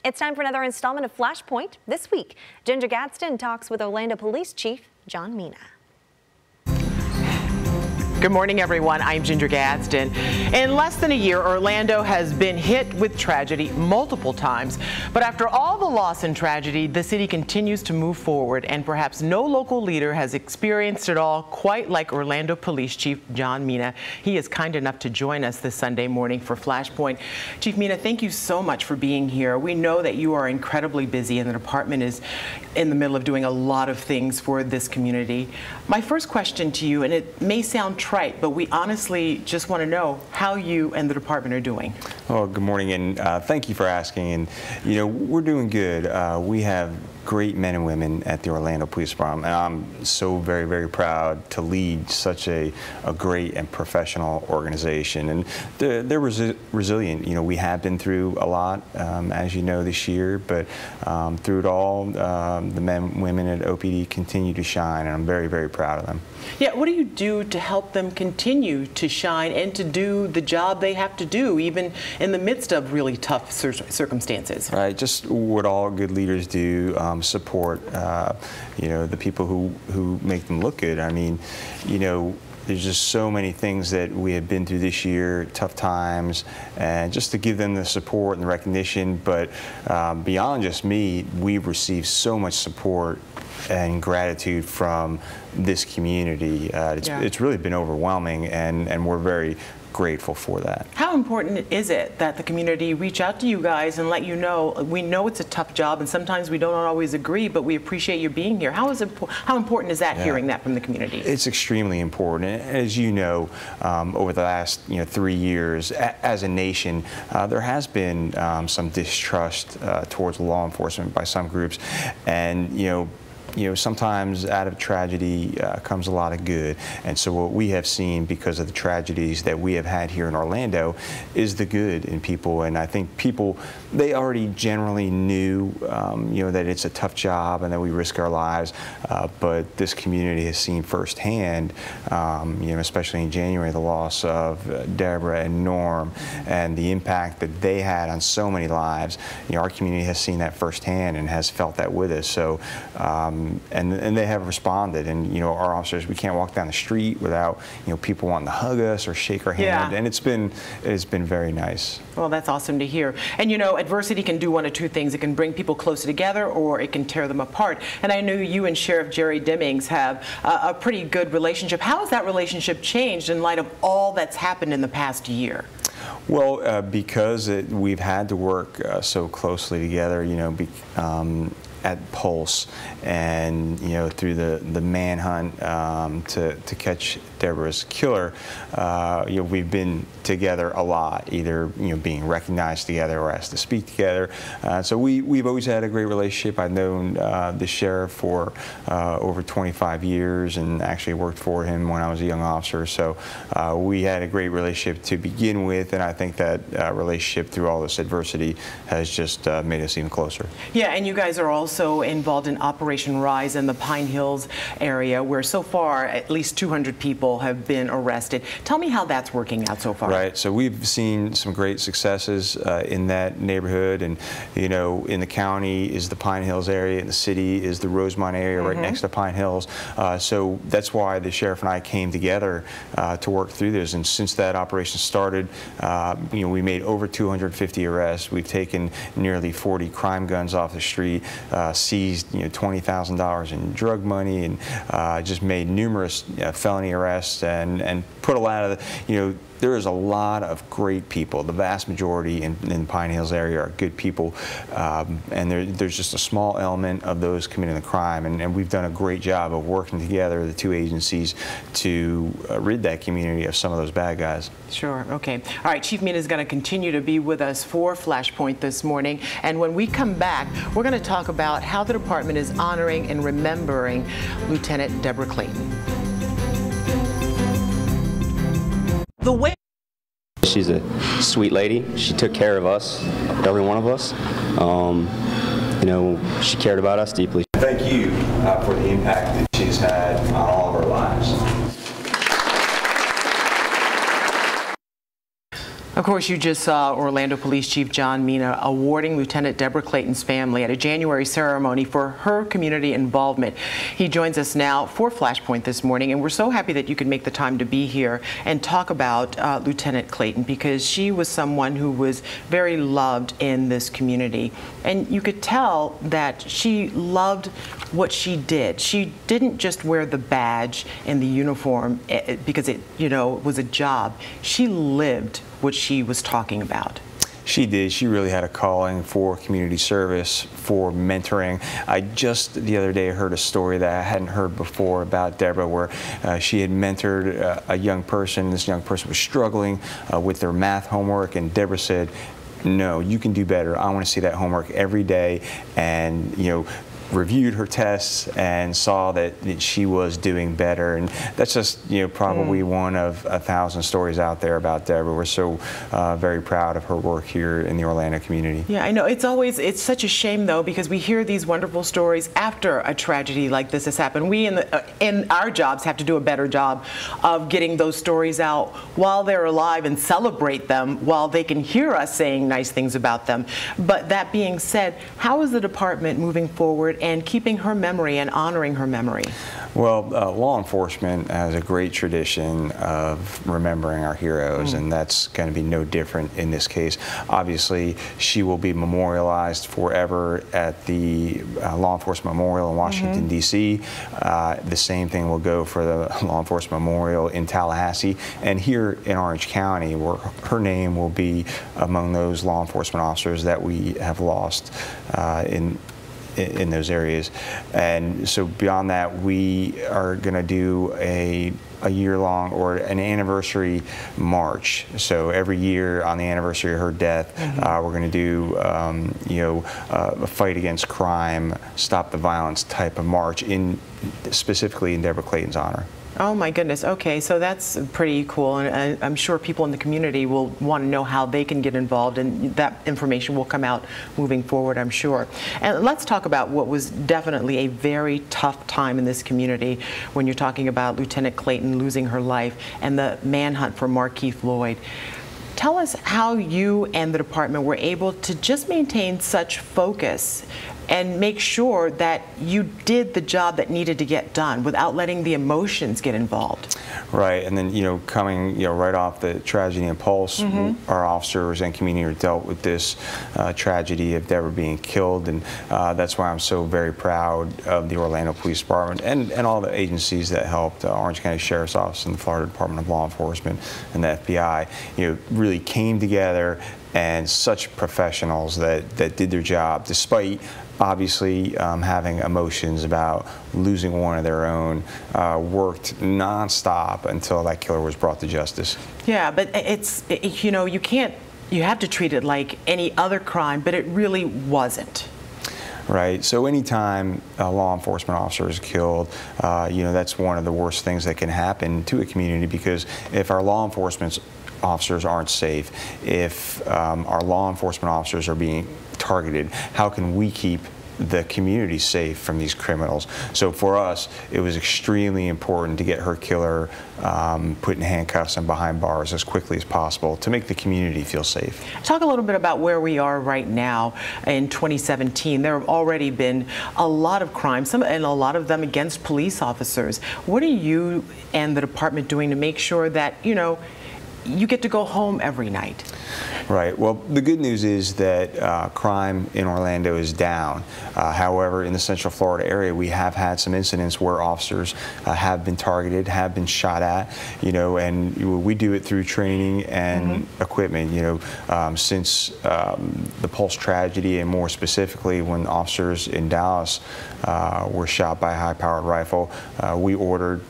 It's time for another installment of Flashpoint. This week, Ginger Gadsden talks with Orlando Police Chief John Mina. Good morning, everyone. I'm Ginger Gadsden. In less than a year, Orlando has been hit with tragedy multiple times. But after all the loss and tragedy, the city continues to move forward, and perhaps no local leader has experienced it all quite like Orlando Police Chief John Mina. He is kind enough to join us this Sunday morning for Flashpoint. Chief Mina, thank you so much for being here. We know that you are incredibly busy, and the department is in the middle of doing a lot of things for this community. My first question to you, and it may sound trite, but we honestly just want to know how you and the department are doing. Well, good morning, and thank you for asking. And you know, we're doing good. We have great men and women at the Orlando Police Department, and I'm so very, very proud to lead such a great and professional organization. And they're resilient. You know, we have been through a lot, as you know, this year, but through it all, the men and women at OPD continue to shine, and I'm very, very proud of them. Yeah, what do you do to help them continue to shine and to do the job they have to do, even in the midst of really tough circumstances? Right, just what all good leaders do, support, you know, the people who make them look good. I mean, you know, there's just so many things that we have been through this year, tough times, and just to give them the support and the recognition. But beyond just me, we've received so much support and gratitude from this community. It's really been overwhelming, and we're very grateful for that. How important is it that the community reach out to you guys and let you know, we know it's a tough job and sometimes we don't always agree, but we appreciate you being here? How important is that, hearing that from the community? It's extremely important. As you know, over the last 3 years, as a nation, there has been some distrust towards law enforcement by some groups, and sometimes out of tragedy comes a lot of good. And so what we have seen, because of the tragedies that we have had here in Orlando, is the good in people. And I think people, they already generally knew, that it's a tough job and that we risk our lives. But this community has seen firsthand, especially in January, the loss of Deborah and Norm and the impact that they had on so many lives. Our community has seen that firsthand and has felt that with us. So. And they have responded, and our officers, we can't walk down the street without people wanting to hug us or shake our hand, and it's been very nice. Well, that's awesome to hear. And adversity can do one of two things. It can bring people closer together, or it can tear them apart. And I know you and Sheriff Jerry Demings have a pretty good relationship. How has that relationship changed in light of all that's happened in the past year? Well, because we've had to work so closely together, at Pulse, and through the manhunt to catch Deborah's killer, we've been together a lot, either being recognized together or asked to speak together. So we've always had a great relationship. I've known the sheriff for over 25 years, and actually worked for him when I was a young officer. So we had a great relationship to begin with, and I think that relationship through all this adversity has just made us even closer. Yeah, and you guys are also involved in Operation Rise in the Pine Hills area, where so far at least 200 people have been arrested. Tell me how that's working out so far. Right, so we've seen some great successes in that neighborhood, and in the county is the Pine Hills area, and the city is the Rosemont area right next to Pine Hills. So that's why the sheriff and I came together to work through this, and since that operation started, we made over 250 arrests. We've taken nearly 40 crime guns off the street, seized $20,000 in drug money, and just made numerous felony arrests, and put a lot of there is a lot of great people. The vast majority in Pine Hills area are good people, and there's just a small element of those committing the crime, and we've done a great job of working together, the two agencies, to rid that community of some of those bad guys. Sure, okay. All right, Chief Mina is going to continue to be with us for Flashpoint this morning, and when we come back, we're going to talk about how the department is honoring and remembering Lieutenant Deborah Clayton. She's a sweet lady. She took care of us, every one of us. She cared about us deeply. Thank you for the impact that she's had on all of our lives. Of course, you just saw Orlando Police Chief John Mina awarding Lieutenant Deborah Clayton's family at a January ceremony for her community involvement. He joins us now for Flashpoint this morning, and we're so happy that you could make the time to be here and talk about Lieutenant Clayton, because she was someone who was very loved in this community. And you could tell that she loved what she did. She didn't just wear the badge and the uniform because it, was a job. She lived what she was talking about. She did. She really had a calling for community service, for mentoring. I just the other day heard a story that I hadn't heard before about Deborah, where she had mentored a young person. This young person was struggling with their math homework, and Deborah said, "No, you can do better. I want to see that homework every day." And reviewed her tests and saw that she was doing better. And that's just probably one of 1,000 stories out there about Deborah. We're so very proud of her work here in the Orlando community. Yeah, I know. It's such a shame, though, because we hear these wonderful stories after a tragedy like this has happened. We in our jobs have to do a better job of getting those stories out while they're alive and celebrate them while they can hear us saying nice things about them. But that being said, how is the department moving forward and keeping her memory and honoring her memory? Well, law enforcement has a great tradition of remembering our heroes, and that's going to be no different in this case. Obviously, she will be memorialized forever at the Law Enforcement Memorial in Washington, D.C. The same thing will go for the Law Enforcement Memorial in Tallahassee, and here in Orange County, where her name will be among those law enforcement officers that we have lost in those areas. And so beyond that, we are going to do a year-long or an anniversary march. So every year on the anniversary of her death, we're going to do a fight against crime, stop the violence type of march, specifically in Deborah Clayton's honor. Oh my goodness. Okay, so that's pretty cool, and I'm sure people in the community will want to know how they can get involved, and that information will come out moving forward, I'm sure. And let's talk about what was definitely a very tough time in this community when you're talking about Lieutenant Clayton losing her life and the manhunt for Markeith Lloyd. Tell us how you and the department were able to just maintain such focus and make sure that you did the job that needed to get done without letting the emotions get involved. Right, and then coming right off the tragedy in Pulse, our officers and community dealt with this tragedy of Deborah being killed, and that's why I'm so very proud of the Orlando Police Department and all the agencies that helped, Orange County Sheriff's Office and the Florida Department of Law Enforcement and the FBI, really came together, and such professionals that did their job despite obviously having emotions about losing one of their own, worked nonstop until that killer was brought to justice. Yeah, but you have to treat it like any other crime, but it really wasn't. Right. So anytime a law enforcement officer is killed, that's one of the worst things that can happen to a community, because if our law enforcement officers aren't safe, if our law enforcement officers are being targeted, how can we keep the community safe from these criminals? So for us, it was extremely important to get her killer put in handcuffs and behind bars as quickly as possible to make the community feel safe. Talk a little bit about where we are right now in 2017. There have already been a lot of crimes, and a lot of them against police officers. What are you and the department doing to make sure that, you get to go home every night? Right. Well, the good news is that crime in Orlando is down. However, in the Central Florida area, we have had some incidents where officers have been targeted, have been shot at, and we do it through training and equipment. Since the Pulse tragedy, and more specifically when officers in Dallas were shot by a high-powered rifle, we ordered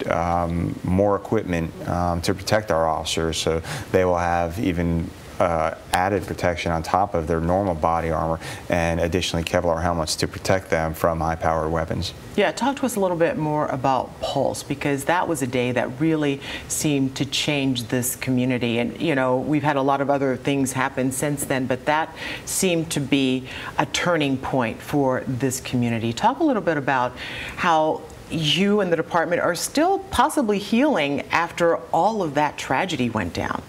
more equipment to protect our officers, so they will have even added protection on top of their normal body armor, and additionally Kevlar helmets to protect them from high-powered weapons. Yeah, talk to us a little bit more about Pulse, because that was a day that really seemed to change this community. And we've had a lot of other things happen since then, but that seemed to be a turning point for this community. Talk a little bit about how you and the department are still possibly healing after all of that tragedy went down.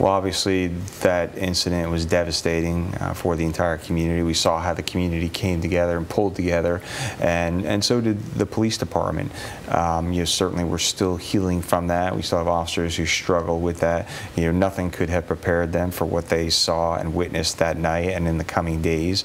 Well, obviously that incident was devastating for the entire community. We saw how the community came together and pulled together, and so did the police department. Certainly we're still healing from that. We still have officers who struggle with that. Nothing could have prepared them for what they saw and witnessed that night and in the coming days.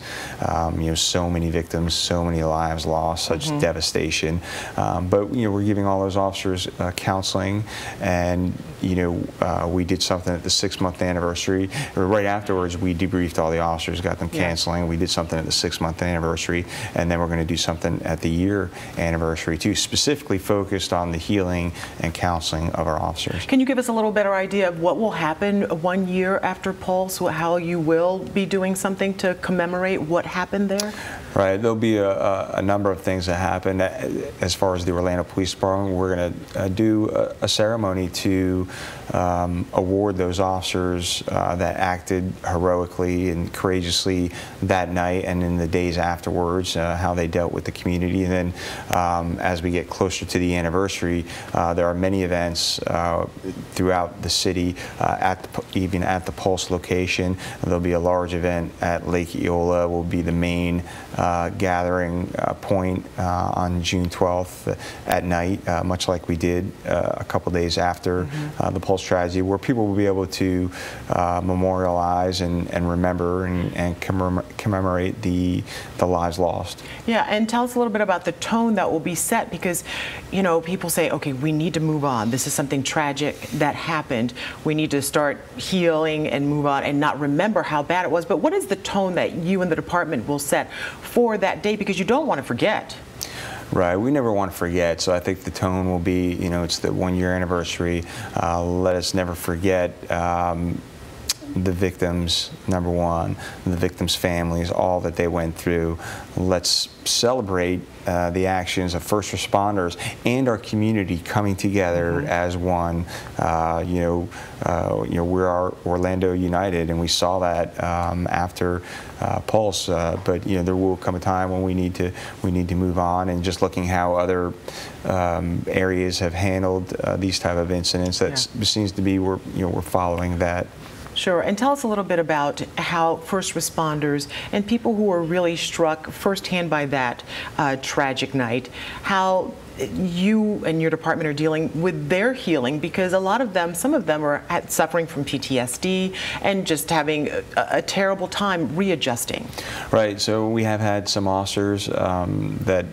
So many victims, so many lives lost, such devastation. But we're giving all those officers counseling, and we did something at the 6-month anniversary. Right afterwards, we debriefed all the officers, got them counseling. We did something at the 6-month anniversary, and then we're going to do something at the year anniversary too, specifically focused on the healing and counseling of our officers. Can you give us a little better idea of what will happen 1 year after Pulse, how you will be doing something to commemorate what happened there? Right, there'll be a number of things that happen. As far as the Orlando Police Department, we're going to do a ceremony to award those officers that acted heroically and courageously that night and in the days afterwards, how they dealt with the community. And then as we get closer to the anniversary, there are many events throughout the city, even at the Pulse location. There'll be a large event at Lake Eola, will be the main gathering point on June 12th at night, much like we did a couple days after the Pulse tragedy, where people will be able to memorialize and remember and commemorate the lives lost. Yeah, and tell us a little bit about the tone that will be set, because people say, okay, we need to move on. This is something tragic that happened. We need to start healing and move on and not remember how bad it was. But what is the tone that you and the department will set for that day, because you don't want to forget? Right, we never want to forget, so I think the tone will be, it's the 1-year anniversary. Let us never forget the victims, number one, the victims' families, all that they went through. Let's celebrate the actions of first responders and our community coming together as one. We're Orlando United, and we saw that after Pulse. But there will come a time when we need to move on. And just looking how other areas have handled these type of incidents, that seems to be we're following that. Sure, and tell us a little bit about how first responders and people who were really struck firsthand by that tragic night, how you and your department are dealing with their healing, because a lot of them, some of them are suffering from PTSD and just having a terrible time readjusting. Right, so we have had some officers that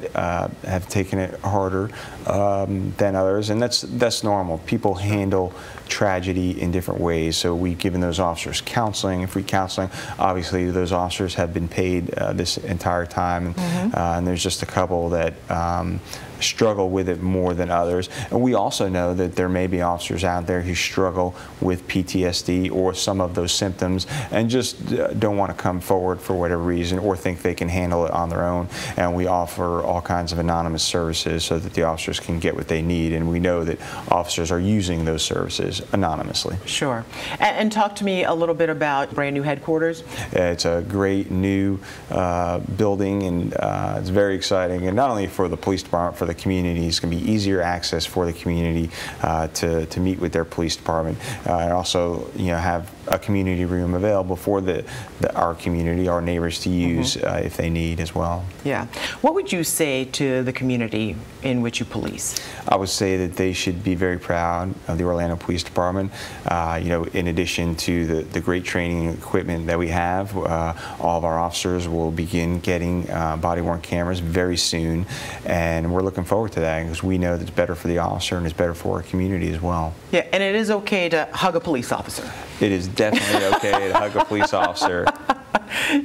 have taken it harder than others, and that's normal. People handle tragedy in different ways, so we've given those officers counseling, free counseling. Obviously, those officers have been paid this entire time, and there's just a couple that struggle with it more than others. And we also know that there may be officers out there who struggle with PTSD or some of those symptoms and just don't want to come forward for whatever reason, or think they can handle it on their own. And we offer all kinds of anonymous services so that the officers can get what they need, and we know that officers are using those services anonymously. Sure. And talk to me a little bit about brand new headquarters. It's a great new building, and it's very exciting, and not only for the police department, for the community. It's going to be easier access for the community to meet with their police department, and also have a community room available for our community, our neighbors, to use if they need as well. Yeah. What would you say to the community in which you police? I would say that they should be very proud of the Orlando Police Department. In addition to the great training and equipment that we have, all of our officers will begin getting body-worn cameras very soon, and we're looking forward to that because we know that it's better for the officer and it's better for our community as well. Yeah, and it is okay to hug a police officer. It is definitely okay to hug a police officer.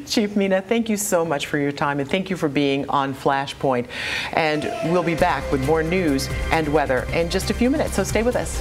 Chief Mina, thank you so much for your time, and thank you for being on Flashpoint. And we'll be back with more news and weather in just a few minutes, so stay with us.